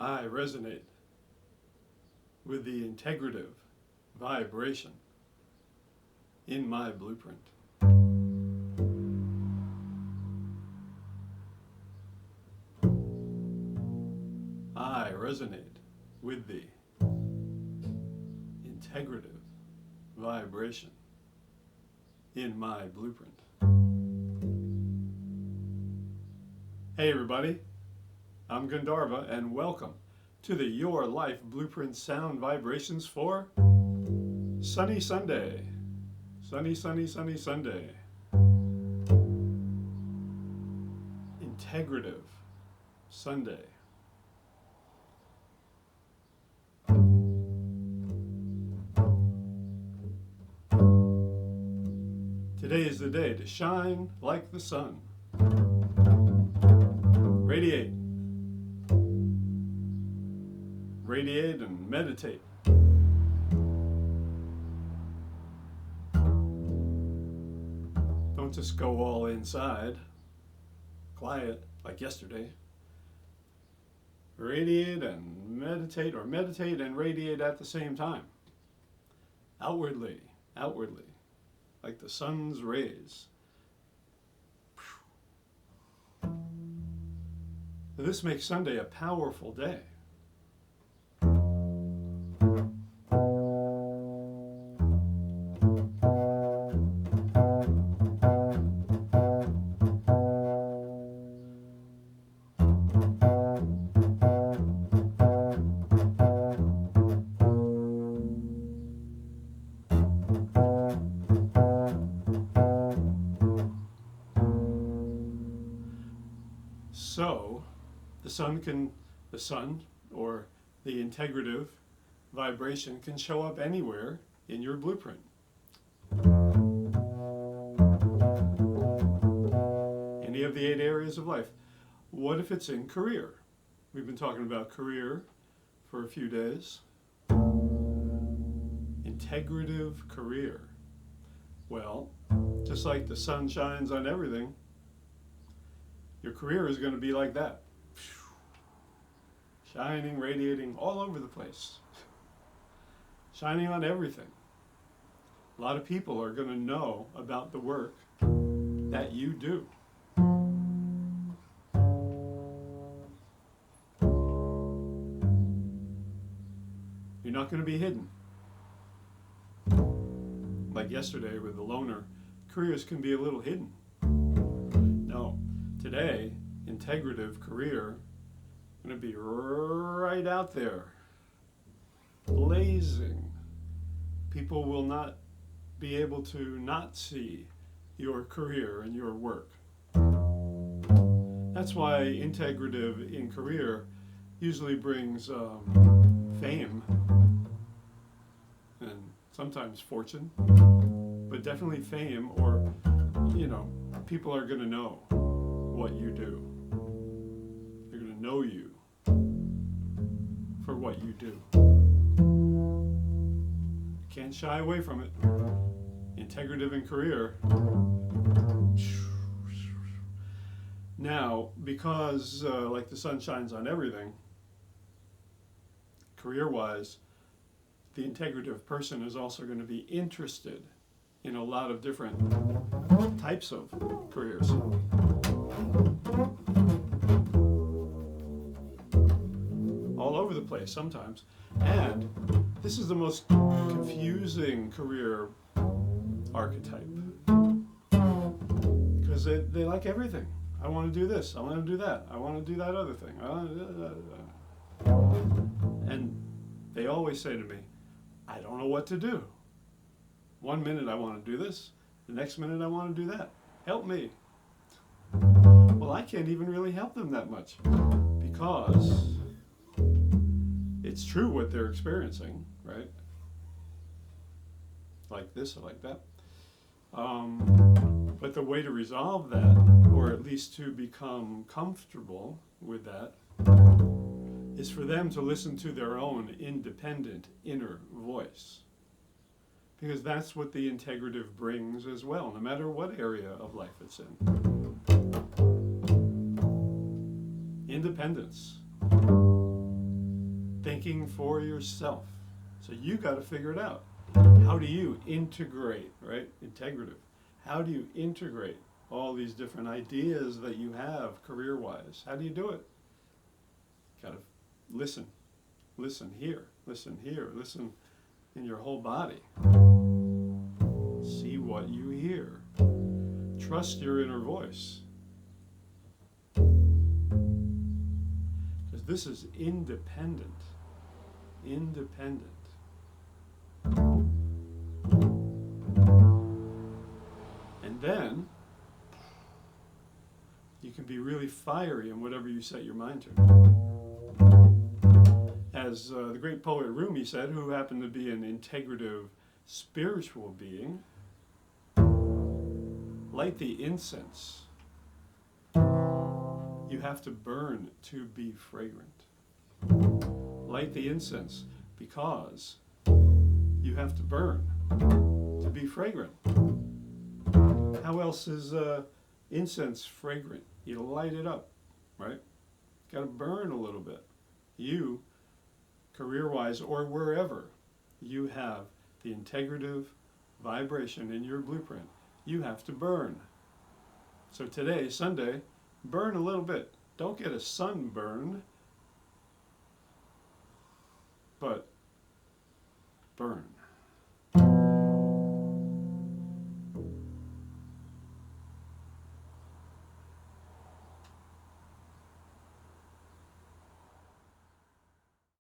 I resonate with the integrative vibration in my blueprint. I resonate with the integrative vibration in my blueprint. Hey everybody, I'm Gandharva and welcome to the Your Life Blueprint Sound Vibrations for Sunny Sunday. Sunny, sunny, sunny Sunday. Integrative Sunday. Today is the day to shine like the sun. Radiate. Radiate and meditate. Don't just go all inside, quiet like yesterday. Radiate and meditate, or meditate and radiate at the same time. Outwardly, like the sun's rays. This makes Sunday a powerful day. So, the sun or the integrative vibration can show up anywhere in your blueprint. Any of the 8 areas of life. What if it's in career? We've been talking about career for a few days. Integrative career. Well, just like the sun shines on everything, your career is going to be like that. Shining, radiating all over the place. Shining on everything. A lot of people are going to know about the work that you do. You're not going to be hidden. Like yesterday with the loner, careers can be a little hidden. No. Today, integrative career going to be right out there, blazing. People will not be able to not see your career and your work. That's why integrative in career usually brings fame and sometimes fortune, but definitely fame, or people are going to know what you do. They're going to know you for what you do. Can't shy away from it. Integrative in career. Now, because like the sun shines on everything, career-wise, the integrative person is also going to be interested in a lot of different types of careers. All over the place sometimes. And this is the most confusing career archetype. Because they like everything. I want to do this, I want to do that, I want to do that other thing. And they always say to me, I don't know what to do. One minute I want to do this, the next minute I want to do that. Help me. Well, I can't even really help them that much, because it's true what they're experiencing, right? Like this or like that. But the way to resolve that, or at least to become comfortable with that, is for them to listen to their own independent inner voice. Because that's what the integrative brings as well, no matter what area of life it's in. Independence. thinking for yourself. So you got to figure it out. How do you integrate, right? Integrative. How do you integrate all these different ideas that you have career-wise? How do you do it? Got to listen. Listen here. Listen here. Listen in your whole body. See what you hear. Trust your inner voice. Because this is independent. Independent. And then you can be really fiery in whatever you set your mind to. As the great poet Rumi said, who happened to be an integrative spiritual being, light the incense. You have to burn to be fragrant. Light the incense because you have to burn to be fragrant. How else is incense fragrant? You light it up, right? Got to burn a little bit. You, career-wise or wherever, you have the integrative vibration in your blueprint. You have to burn. So today, Sunday, burn a little bit. Don't get a sunburn, but burn.